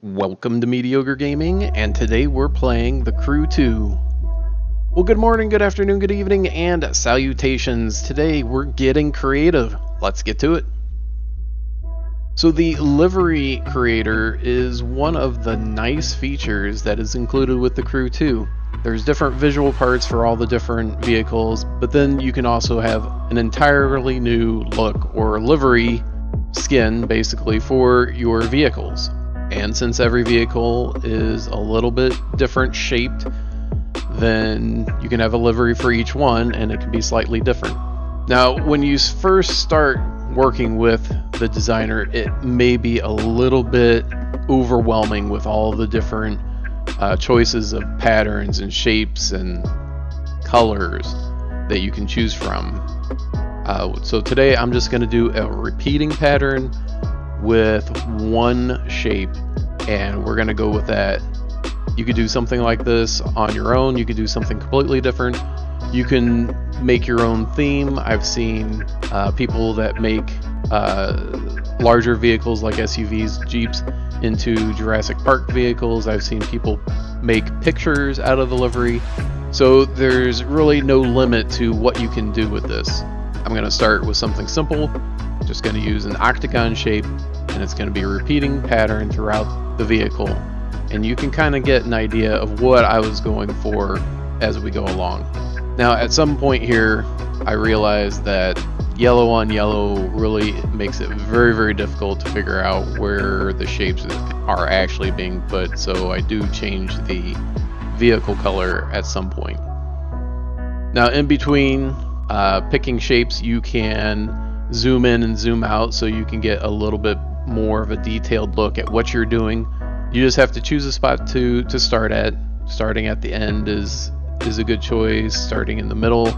Welcome to Mediocre Gaming, and today we're playing The Crew 2. Well, good morning, good afternoon, good evening, and salutations. Today we're getting creative. Let's get to it. So the Livery creator is one of the nice features that is included with The Crew 2. There's different visual parts for all the different vehicles, but then you can also have an entirely new look or livery skin, basically, for your vehicles. And since every vehicle is a little bit different shaped, then you can have a livery for each one and it can be slightly different. Now, when you first start working with the designer, it may be a little bit overwhelming with all the different choices of patterns and shapes and colors that you can choose from. So today I'm just going to do a repeating pattern with one shape, and we're going to go with that. You could do something like this on your own. You could do something completely different. You can make your own theme. I've seen people that make larger vehicles like SUVs, Jeeps, into Jurassic Park vehicles. I've seen people make pictures out of the livery. So there's really no limit to what you can do with this. I'm going to start with something simple. Just going to use an octagon shape, and it's going to be a repeating pattern throughout the vehicle, and you can kind of get an idea of what I was going for as we go along. Now at some point here I realized that yellow on yellow really makes it very difficult to figure out where the shapes are actually being put, so I do change the vehicle color at some point. Now in between picking shapes, you can zoom in and zoom out so you can get a little bit more of a detailed look at what you're doing. You just have to choose a spot to start at. Starting at the end is a good choice. Starting in the middle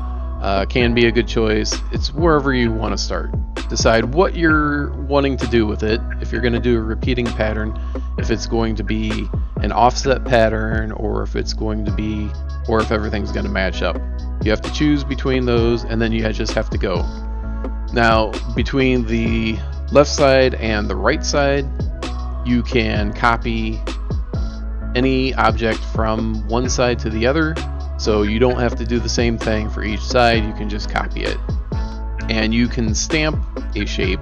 can be a good choice. It's wherever you want to start. Decide what you're wanting to do with it. If you're going to do a repeating pattern, if it's going to be an offset pattern, or if it's going to be, or if everything's going to match up. You have to choose between those, and then you just have to go. Now, between the left side and the right side, you can copy any object from one side to the other, so you don't have to do the same thing for each side. You can just copy it. And you can stamp a shape.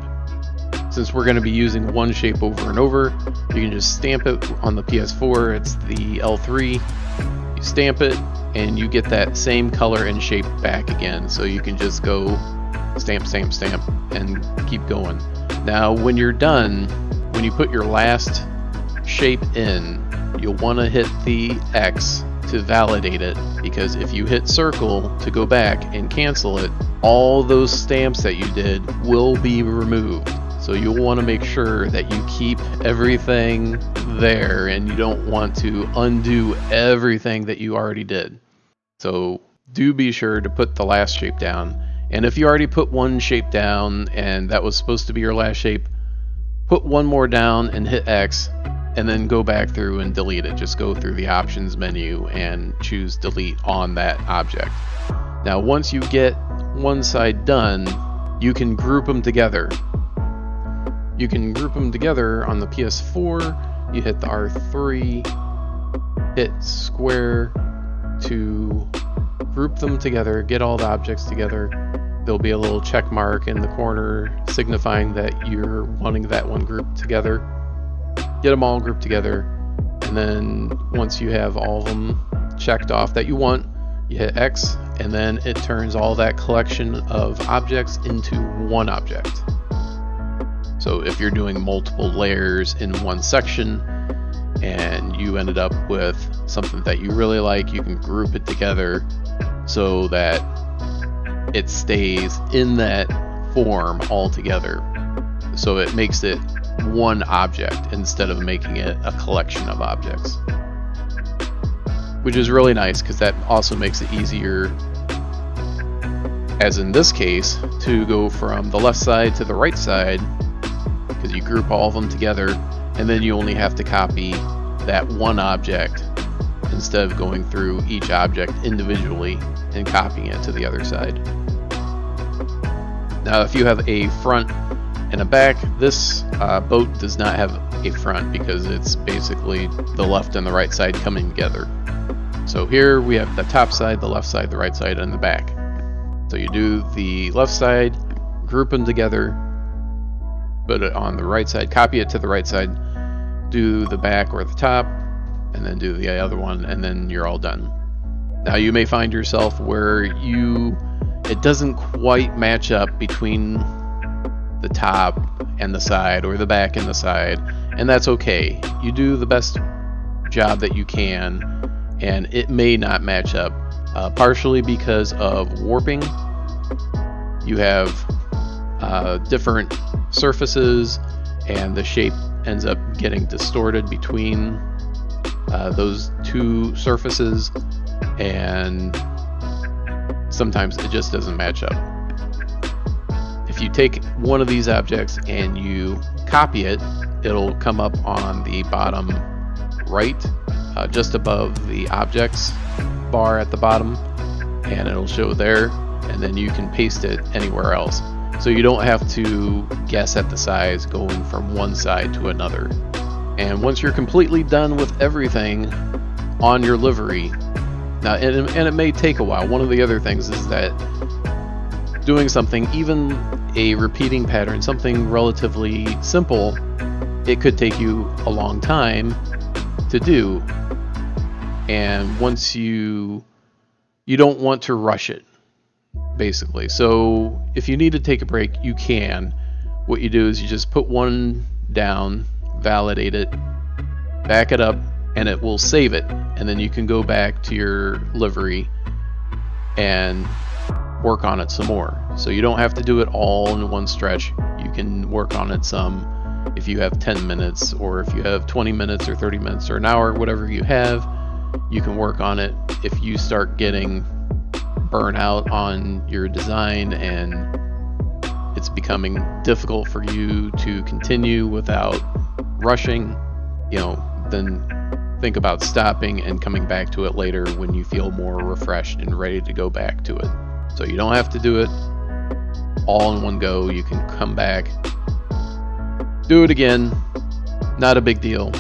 Since we're going to be using one shape over and over, you can just stamp it on the PS4. It's the L3. You stamp it, and you get that same color and shape back again. So you can just go stamp, stamp, stamp, and keep going. Now when you're done, when you put your last shape in, you'll want to hit the X to validate it, because if you hit circle to go back and cancel it, all those stamps that you did will be removed. So you'll want to make sure that you keep everything there, and you don't want to undo everything that you already did. So do be sure to put the last shape down. And if you already put one shape down and that was supposed to be your last shape, put one more down and hit X, and then go back through and delete it. Just go through the options menu and choose delete on that object. Now once you get one side done, you can group them together. You can group them together on the PS4. You hit the R3, hit square to group them together, get all the objects together. There'll be a little check mark in the corner signifying that you're wanting that one grouped together. Get them all grouped together, and then once you have all of them checked off that you want, you hit X, and then it turns all that collection of objects into one object. So if you're doing multiple layers in one section and you ended up with something that you really like, you can group it together so that it stays in that form all together. So it makes it one object instead of making it a collection of objects, which is really nice because that also makes it easier, as in this case, to go from the left side to the right side, because you group all of them together, and then you only have to copy that one object instead of going through each object individually and copying it to the other side. Now if you have a front and a back, this boat does not have a front because it's basically the left and the right side coming together. So here we have the top side, the left side, the right side, and the back. So you do the left side, group them together, put it on the right side, copy it to the right side, do the back or the top, and then do the other one, and then you're all done. Now you may find yourself where it doesn't quite match up between the top and the side, or the back and the side, and that's okay. You do the best job that you can, and it may not match up, partially because of warping. You have different surfaces, and the shape ends up getting distorted between those two surfaces, and sometimes it just doesn't match up. If you take one of these objects and you copy it, it'll come up on the bottom right, just above the objects bar at the bottom, and it'll show there, and then you can paste it anywhere else. So you don't have to guess at the size going from one side to another. And once you're completely done with everything on your livery, now, and it may take a while. One of the other things is that doing something, even a repeating pattern, something relatively simple, it could take you a long time to do. And once you don't want to rush it, basically. So if you need to take a break, you can. What you do is you just put one down, validate it, back it up, and it will save it. And then you can go back to your livery and work on it some more. So you don't have to do it all in one stretch. You can work on it some if you have 10 minutes, or if you have 20 minutes or 30 minutes or an hour, whatever you have, you can work on it. If you start getting burn out on your design and it's becoming difficult for you to continue without rushing, then think about stopping and coming back to it later when you feel more refreshed and ready to go back to it. So you don't have to do it all in one go. You can come back, do it again, not a big deal.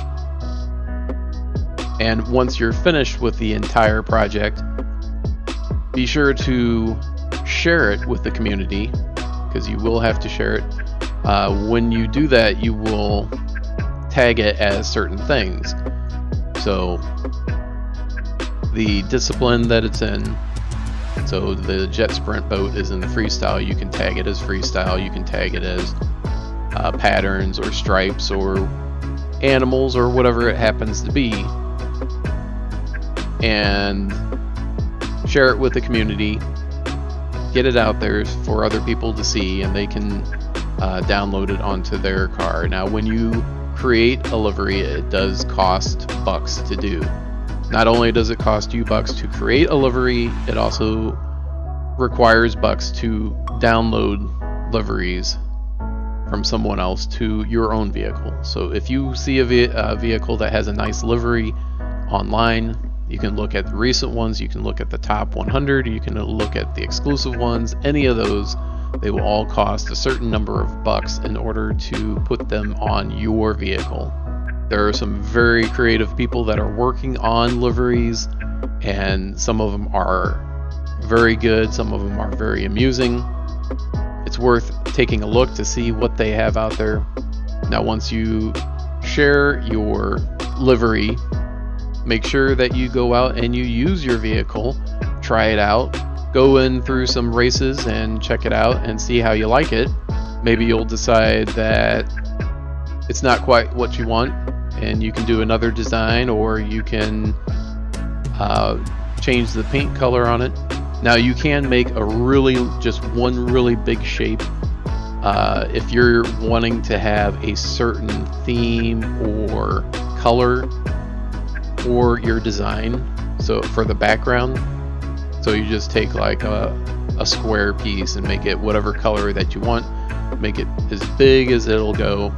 And once you're finished with the entire project, be sure to share it with the community, because you will have to share it. When you do that, you will tag it as certain things. So the discipline that it's in, so the jet sprint boat is in the freestyle, you can tag it as freestyle. You can tag it as patterns or stripes or animals or whatever it happens to be, and share it with the community, get it out there for other people to see, and they can download it onto their car. Now when you create a livery, it does cost bucks to do. Not only does it cost you bucks to create a livery, it also requires bucks to download liveries from someone else to your own vehicle. So if you see a vehicle that has a nice livery online, you can look at the recent ones, you can look at the top 100, you can look at the exclusive ones, any of those. They will all cost a certain number of bucks in order to put them on your vehicle. There are some very creative people that are working on liveries, and some of them are very good, some of them are very amusing. It's worth taking a look to see what they have out there. Now once you share your livery, make sure that you go out and you use your vehicle, try it out, go in through some races and check it out and see how you like it. Maybe you'll decide that it's not quite what you want and you can do another design, or you can change the paint color on it. Now you can make just one really big shape if you're wanting to have a certain theme or color for your design. So for the background, so you just take like a square piece and make it whatever color that you want, make it as big as it'll go,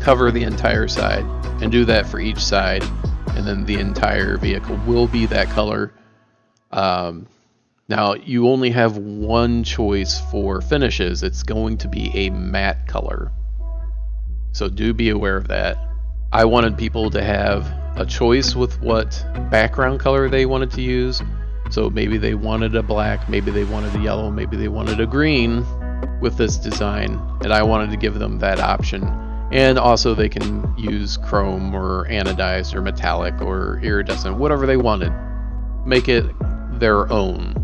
cover the entire side, and do that for each side, and then the entire vehicle will be that color. Now you only have one choice for finishes. It's going to be a matte color, So do be aware of that. I wanted people to have a choice with what background color they wanted to use. So maybe they wanted a black, maybe they wanted a yellow, maybe they wanted a green with this design, and I wanted to give them that option. And also they can use chrome or anodized or metallic or iridescent, whatever they wanted. Make it their own.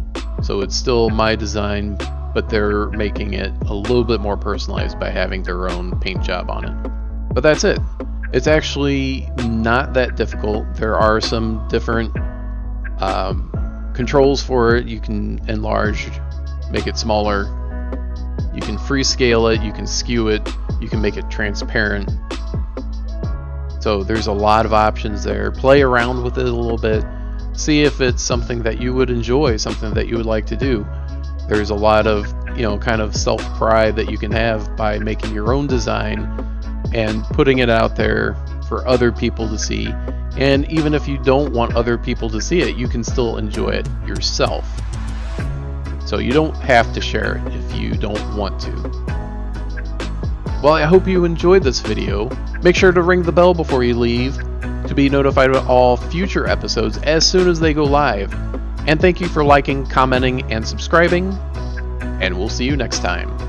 So it's still my design, but they're making it a little bit more personalized by having their own paint job on it. But that's it. It's actually not that difficult. There are some different controls for it. You can enlarge, make it smaller. You can free scale it, you can skew it, you can make it transparent. So there's a lot of options there. Play around with it a little bit. See if it's something that you would enjoy, something that you would like to do. There's a lot of, kind of self-pride that you can have by making your own design and putting it out there for other people to see. And even if you don't want other people to see it, you can still enjoy it yourself. So you don't have to share it if you don't want to. Well, I hope you enjoyed this video. Make sure to ring the bell before you leave to be notified of all future episodes as soon as they go live. And thank you for liking, commenting, and subscribing. And we'll see you next time.